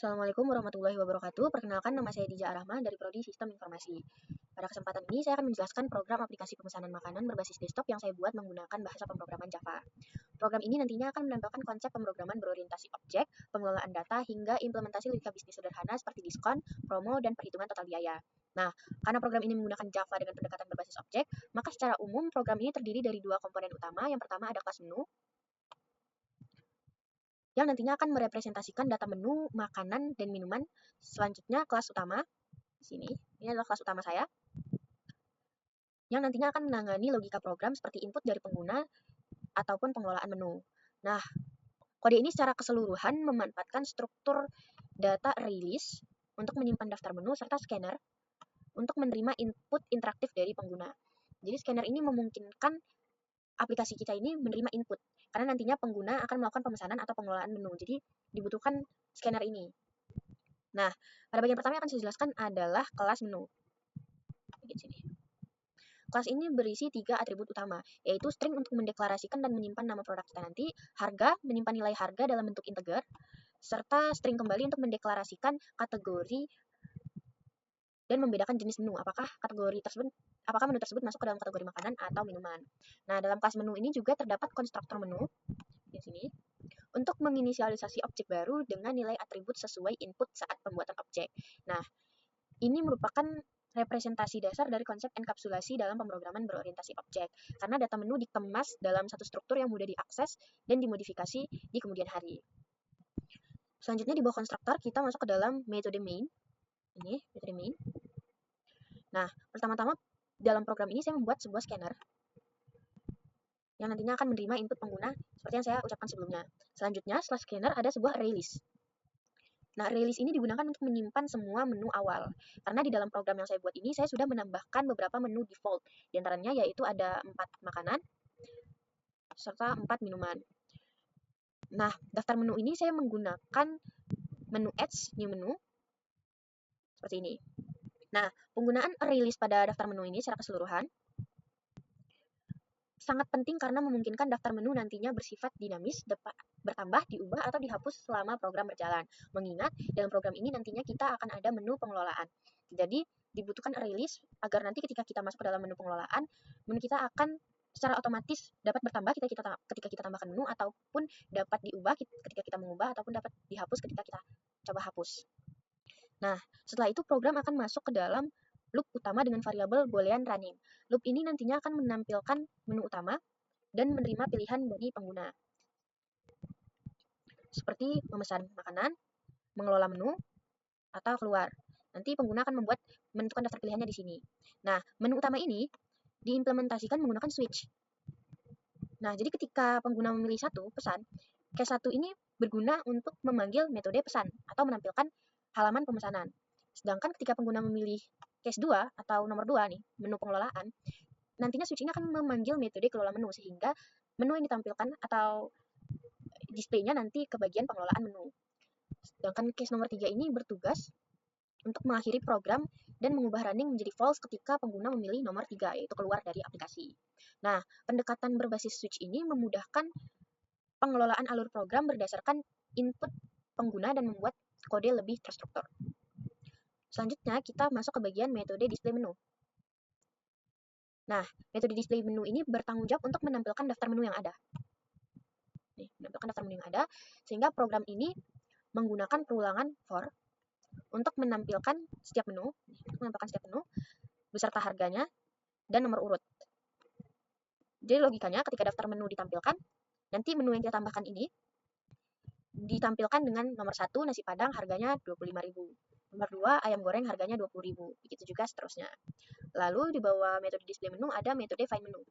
Assalamualaikum warahmatullahi wabarakatuh. Perkenalkan, nama saya Dija Arahma dari Prodi Sistem Informasi. Pada kesempatan ini, saya akan menjelaskan program aplikasi pemesanan makanan berbasis desktop yang saya buat menggunakan bahasa pemrograman Java. Program ini nantinya akan menampilkan konsep pemrograman berorientasi objek, pengelolaan data, hingga implementasi logika bisnis sederhana seperti diskon, promo, dan perhitungan total biaya. Nah, karena program ini menggunakan Java dengan pendekatan berbasis objek, maka secara umum program ini terdiri dari dua komponen utama. Yang pertama ada kelas menu, yang nantinya akan merepresentasikan data menu, makanan, dan minuman. Selanjutnya kelas utama, di sini, ini adalah kelas utama saya, yang nantinya akan menangani logika program seperti input dari pengguna ataupun pengelolaan menu. Nah, kode ini secara keseluruhan memanfaatkan struktur data release untuk menyimpan daftar menu serta scanner untuk menerima input interaktif dari pengguna. Jadi scanner ini memungkinkan aplikasi kita ini menerima input, karena nantinya pengguna akan melakukan pemesanan atau pengelolaan menu. Jadi dibutuhkan scanner ini. Nah, pada bagian pertama yang akan saya jelaskan adalah kelas menu. Bagian sini. Kelas ini berisi 3 atribut utama, yaitu string untuk mendeklarasikan dan menyimpan nama produk kita nanti, harga, menyimpan nilai harga dalam bentuk integer, serta string kembali untuk mendeklarasikan kategori dan membedakan jenis menu, apakah menu tersebut masuk ke dalam kategori makanan atau minuman. Nah, dalam kelas menu ini juga terdapat konstruktor menu di sini untuk menginisialisasi objek baru dengan nilai atribut sesuai input saat pembuatan objek. Nah, ini merupakan representasi dasar dari konsep enkapsulasi dalam pemrograman berorientasi objek, karena data menu dikemas dalam satu struktur yang mudah diakses dan dimodifikasi di kemudian hari. Selanjutnya di bawah konstruktor kita masuk ke dalam metode main. Ini metode main. Nah, pertama-tama dalam program ini saya membuat sebuah scanner yang nantinya akan menerima input pengguna seperti yang saya ucapkan sebelumnya. Selanjutnya, setelah scanner ada sebuah release. Nah, release ini digunakan untuk menyimpan semua menu awal. Karena di dalam program yang saya buat ini, saya sudah menambahkan beberapa menu default. Di antaranya yaitu ada 4 makanan, serta 4 minuman. Nah, daftar menu ini saya menggunakan menu add, new menu, seperti ini. Nah, penggunaan release pada daftar menu ini secara keseluruhan sangat penting karena memungkinkan daftar menu nantinya bersifat dinamis, bertambah, diubah, atau dihapus selama program berjalan. Mengingat dalam program ini nantinya kita akan ada menu pengelolaan. Jadi dibutuhkan release agar nanti ketika kita masuk ke dalam menu pengelolaan, menu kita akan secara otomatis dapat bertambah ketika kita tambahkan menu, ataupun dapat diubah ketika kita mengubah, ataupun dapat dihapus ketika kita coba hapus. Nah, setelah itu program akan masuk ke dalam loop utama dengan variabel boolean running. Loop ini nantinya akan menampilkan menu utama dan menerima pilihan dari pengguna, seperti memesan makanan, mengelola menu, atau keluar. Nanti pengguna akan menentukan daftar pilihannya di sini. Nah, menu utama ini diimplementasikan menggunakan switch. Nah, jadi ketika pengguna memilih satu pesan, case 1 ini berguna untuk memanggil metode pesan atau menampilkan halaman pemesanan. Sedangkan ketika pengguna memilih case 2 atau nomor 2 nih, menu pengelolaan, nantinya switch ini akan memanggil metode kelola menu, sehingga menu yang ditampilkan atau display-nya nanti ke bagian pengelolaan menu. Sedangkan case nomor 3 ini bertugas untuk mengakhiri program dan mengubah running menjadi false ketika pengguna memilih nomor 3, yaitu keluar dari aplikasi. Nah, pendekatan berbasis switch ini memudahkan pengelolaan alur program berdasarkan input pengguna dan membuat kode lebih terstruktur. Selanjutnya, kita masuk ke bagian metode display menu. Nah, metode display menu ini bertanggung jawab untuk menampilkan daftar menu yang ada. Menampilkan daftar menu yang ada, sehingga program ini menggunakan perulangan for untuk menampilkan setiap menu, beserta harganya dan nomor urut. Jadi logikanya ketika daftar menu ditampilkan, nanti menu yang kita tambahkan ini ditampilkan dengan nomor 1 nasi padang harganya 25.000. Nomor 2 ayam goreng harganya 20.000. Begitu juga seterusnya. Lalu di bawah metode display menu ada metode find menu.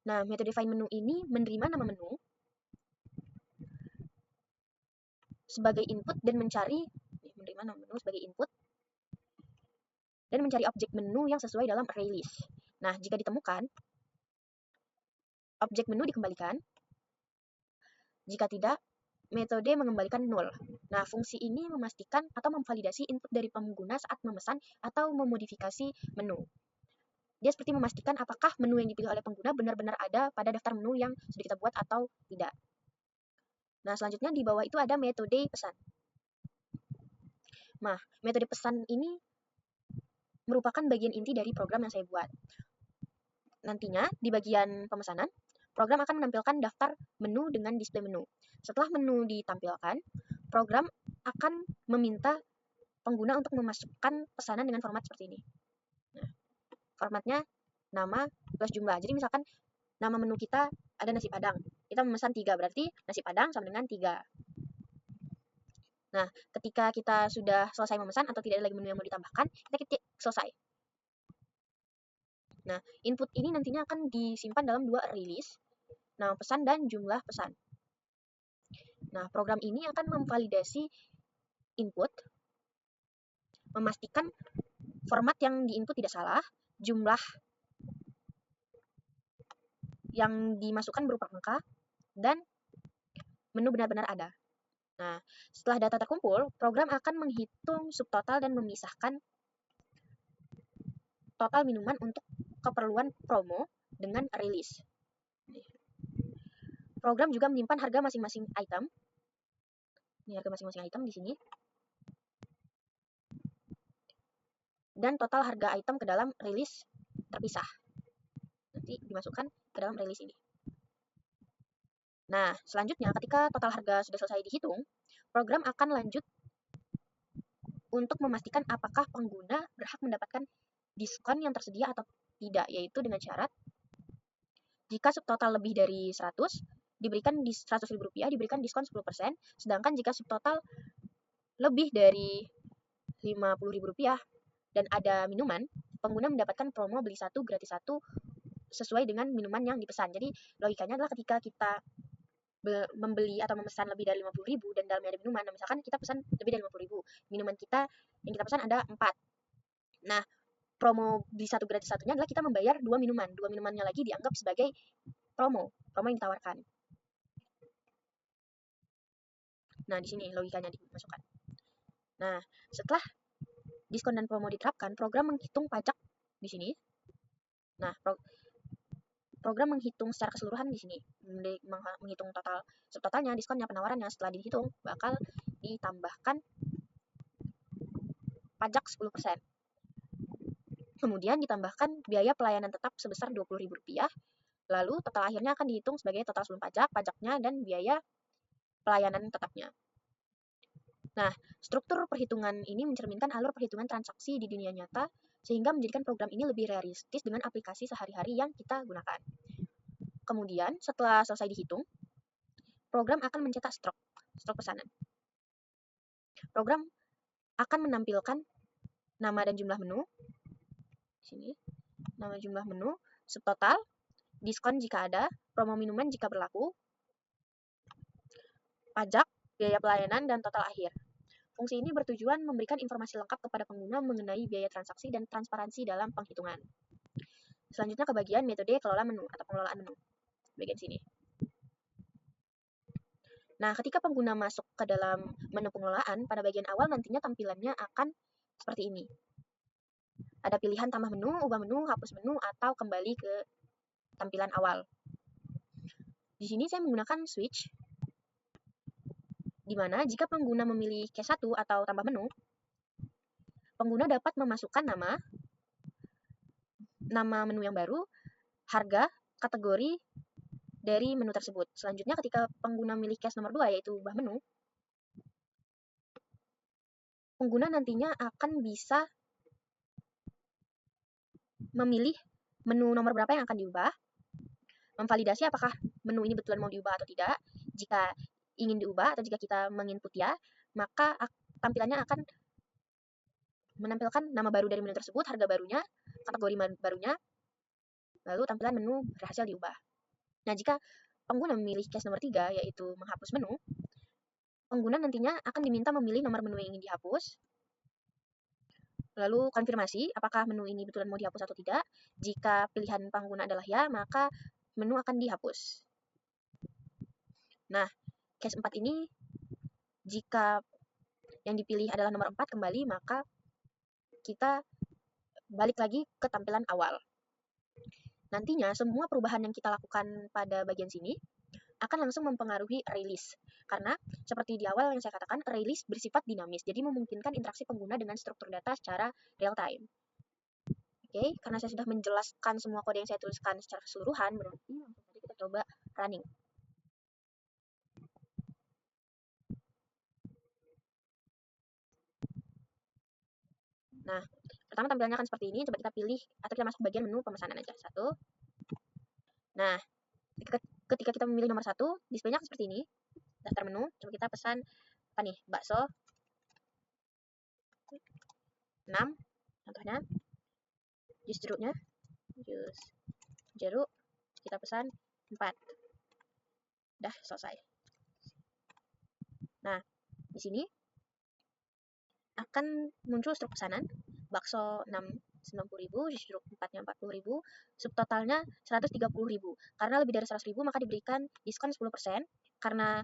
Nah, metode find menu ini menerima nama menu sebagai input dan mencari objek menu yang sesuai dalam array-list. Nah, jika ditemukan, objek menu dikembalikan. Jika tidak, metode mengembalikan null. Nah, fungsi ini memastikan atau memvalidasi input dari pengguna saat memesan atau memodifikasi menu. Dia seperti memastikan apakah menu yang dipilih oleh pengguna benar-benar ada pada daftar menu yang sudah kita buat atau tidak. Nah, selanjutnya di bawah itu ada metode pesan. Nah, metode pesan ini merupakan bagian inti dari program yang saya buat. Nantinya, di bagian pemesanan, program akan menampilkan daftar menu dengan display menu. Setelah menu ditampilkan, program akan meminta pengguna untuk memasukkan pesanan dengan format seperti ini. Nah, formatnya nama plus jumlah. Jadi misalkan nama menu kita ada nasi padang. Kita memesan 3, berarti nasi padang sama dengan 3. Nah, ketika kita sudah selesai memesan atau tidak ada lagi menu yang mau ditambahkan, kita ketik selesai. Nah, input ini nantinya akan disimpan dalam 2 release, nama pesan dan jumlah pesan. Nah, program ini akan memvalidasi input, memastikan format yang diinput tidak salah, jumlah yang dimasukkan berupa angka, dan menu benar-benar ada. Nah, setelah data terkumpul, program akan menghitung subtotal dan memisahkan total minuman untuk keperluan promo dengan rilis. Program juga menyimpan harga masing-masing item. Ini harga masing-masing item di sini. Dan total harga item ke dalam rilis terpisah. Nanti dimasukkan ke dalam rilis ini. Nah, selanjutnya ketika total harga sudah selesai dihitung, program akan lanjut untuk memastikan apakah pengguna berhak mendapatkan diskon yang tersedia atau tidak, yaitu dengan syarat jika subtotal lebih dari 100, diberikan Rp100.000 diberikan diskon 10%, sedangkan jika subtotal lebih dari Rp50.000 dan ada minuman, pengguna mendapatkan promo beli 1 gratis 1 sesuai dengan minuman yang dipesan. Jadi logikanya adalah ketika kita membeli atau memesan lebih dari 50.000 dan dalamnya ada minuman, nah misalkan kita pesan lebih dari 50.000, minuman kita yang kita pesan ada 4. Nah, promo beli 1 gratis 1-nya adalah kita membayar 2 minuman. 2 minumannya lagi dianggap sebagai promo yang ditawarkan. Nah, di sini logikanya dimasukkan. Nah, setelah diskon dan promo diterapkan, program menghitung pajak di sini. Nah, program menghitung secara keseluruhan di sini, menghitung total subtotalnya, diskonnya, penawarannya. Setelah dihitung, bakal ditambahkan pajak 10%. Kemudian ditambahkan biaya pelayanan tetap sebesar Rp20.000. Lalu total akhirnya akan dihitung sebagai total sebelum pajak, pajaknya, dan biaya pelayanan tetapnya. Nah, struktur perhitungan ini mencerminkan alur perhitungan transaksi di dunia nyata, sehingga menjadikan program ini lebih realistis dengan aplikasi sehari-hari yang kita gunakan. Kemudian, setelah selesai dihitung, program akan mencetak stok pesanan. Program akan menampilkan nama dan jumlah menu. Sini, nama jumlah menu, subtotal, diskon jika ada, promo minuman jika berlaku, pajak, biaya pelayanan, dan total akhir. Fungsi ini bertujuan memberikan informasi lengkap kepada pengguna mengenai biaya transaksi dan transparansi dalam penghitungan. Selanjutnya ke bagian metode kelola menu atau pengelolaan menu. Bagian sini. Nah, ketika pengguna masuk ke dalam menu pengelolaan, pada bagian awal nantinya tampilannya akan seperti ini. Ada pilihan tambah menu, ubah menu, hapus menu, atau kembali ke tampilan awal. Di sini saya menggunakan switch, di mana jika pengguna memilih case 1 atau tambah menu, pengguna dapat memasukkan nama menu yang baru, harga, kategori dari menu tersebut. Selanjutnya ketika pengguna memilih case nomor 2 yaitu ubah menu, pengguna nantinya akan bisa memilih menu nomor berapa yang akan diubah, memvalidasi apakah menu ini betulan mau diubah atau tidak. Jika ingin diubah atau jika kita menginput ya, maka tampilannya akan menampilkan nama baru dari menu tersebut, harga barunya, kategori barunya, lalu tampilan menu berhasil diubah. Nah, jika pengguna memilih case nomor 3, yaitu menghapus menu, pengguna nantinya akan diminta memilih nomor menu yang ingin dihapus, lalu konfirmasi apakah menu ini betulan mau dihapus atau tidak. Jika pilihan pengguna adalah ya, maka menu akan dihapus. Nah, case 4 ini, jika yang dipilih adalah nomor 4 kembali, maka kita balik lagi ke tampilan awal. Nantinya, semua perubahan yang kita lakukan pada bagian sini akan langsung mempengaruhi release. Karena seperti di awal yang saya katakan, release bersifat dinamis, jadi memungkinkan interaksi pengguna dengan struktur data secara real time. Oke, karena saya sudah menjelaskan semua kode yang saya tuliskan secara keseluruhan, berarti langsung saja kita coba running. Nah, pertama tampilannya akan seperti ini. Coba kita pilih atau kita masuk bagian menu pemesanan aja. Satu. Nah, ketika kita memilih nomor 1, displaynya akan seperti ini. Daftar menu. Coba kita pesan apa nih? Bakso 6 contohnya. Jus jeruknya. Jus jeruk kita pesan 4. Dah selesai. Nah, di sini akan muncul struk pesanan. Bakso 6 90.000, jus jeruk 4-nya 40.000, subtotalnya 130.000. Karena lebih dari 100.000 maka diberikan diskon 10%. Karena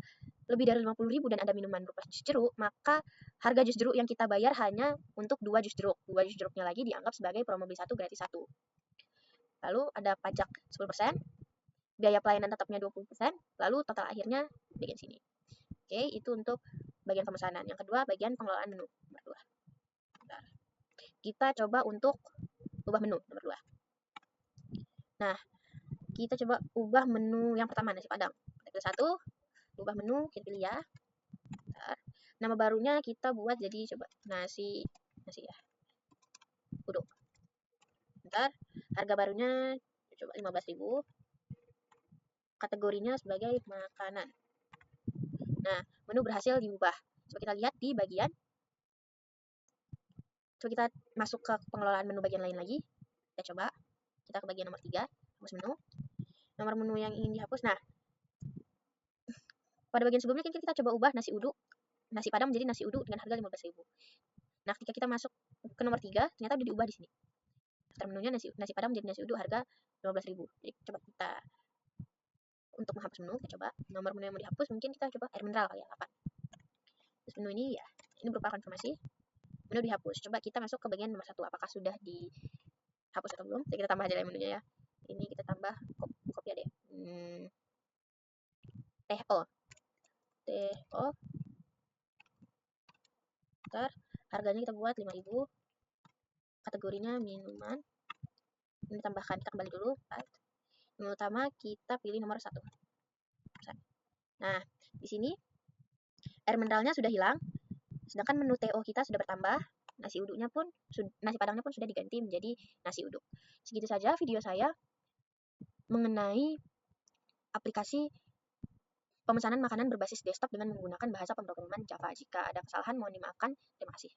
lebih dari 50.000 dan ada minuman berupa jus jeruk, maka harga jus jeruk yang kita bayar hanya untuk 2 jus jeruk. 2 jus jeruknya lagi dianggap sebagai promo beli 1 gratis 1. Lalu ada pajak 10%, biaya pelayanan tetapnya 20%, lalu total akhirnya bagian sini. Oke, itu untuk bagian pemesanan. Yang kedua, bagian pengelolaan menu. Nomor 2. Bentar. Kita coba untuk ubah menu. Nomor 2. Nah, kita coba ubah menu yang pertama, nasi padang. Kita pilih 1, ubah menu, kita pilih ya. Bentar. Nama barunya kita buat jadi coba nasi ya. Uduk. Bentar. Harga barunya coba 15.000. Kategorinya sebagai makanan. Nah, menu berhasil diubah. Coba kita lihat di bagian. Coba kita masuk ke pengelolaan menu bagian lain lagi. Kita coba. Kita ke bagian nomor 3, hapus menu. Nomor menu yang ingin dihapus. Nah, pada bagian sebelumnya kan kita coba ubah nasi padang menjadi nasi uduk dengan harga 15.000. Nah, ketika kita masuk ke nomor 3, ternyata udah diubah di sini. Daftar menunya nasi padang menjadi nasi uduk harga 15.000. Jadi coba kita untuk menghapus menu, kita coba nomor menu yang mau dihapus, mungkin kita coba air mineral kali ya, 8. Terus menu ini ya, ini berupa konfirmasi. Menu dihapus. Coba kita masuk ke bagian nomor 1, apakah sudah dihapus atau belum? Jadi kita tambah aja menunya ya. Ini kita tambah kopi deh. TO. Ntar harganya kita buat 5.000. Kategorinya minuman. Ini tambahkan, kita kembali dulu. Menu utama kita pilih nomor 1. Nah, di sini air mineralnya sudah hilang, sedangkan menu TO kita sudah bertambah. Nasi padangnya pun sudah diganti menjadi nasi uduk. Segitu saja video saya mengenai aplikasi pemesanan makanan berbasis desktop dengan menggunakan bahasa pemrograman Java. Jika ada kesalahan mohon dimaafkan. Terima kasih.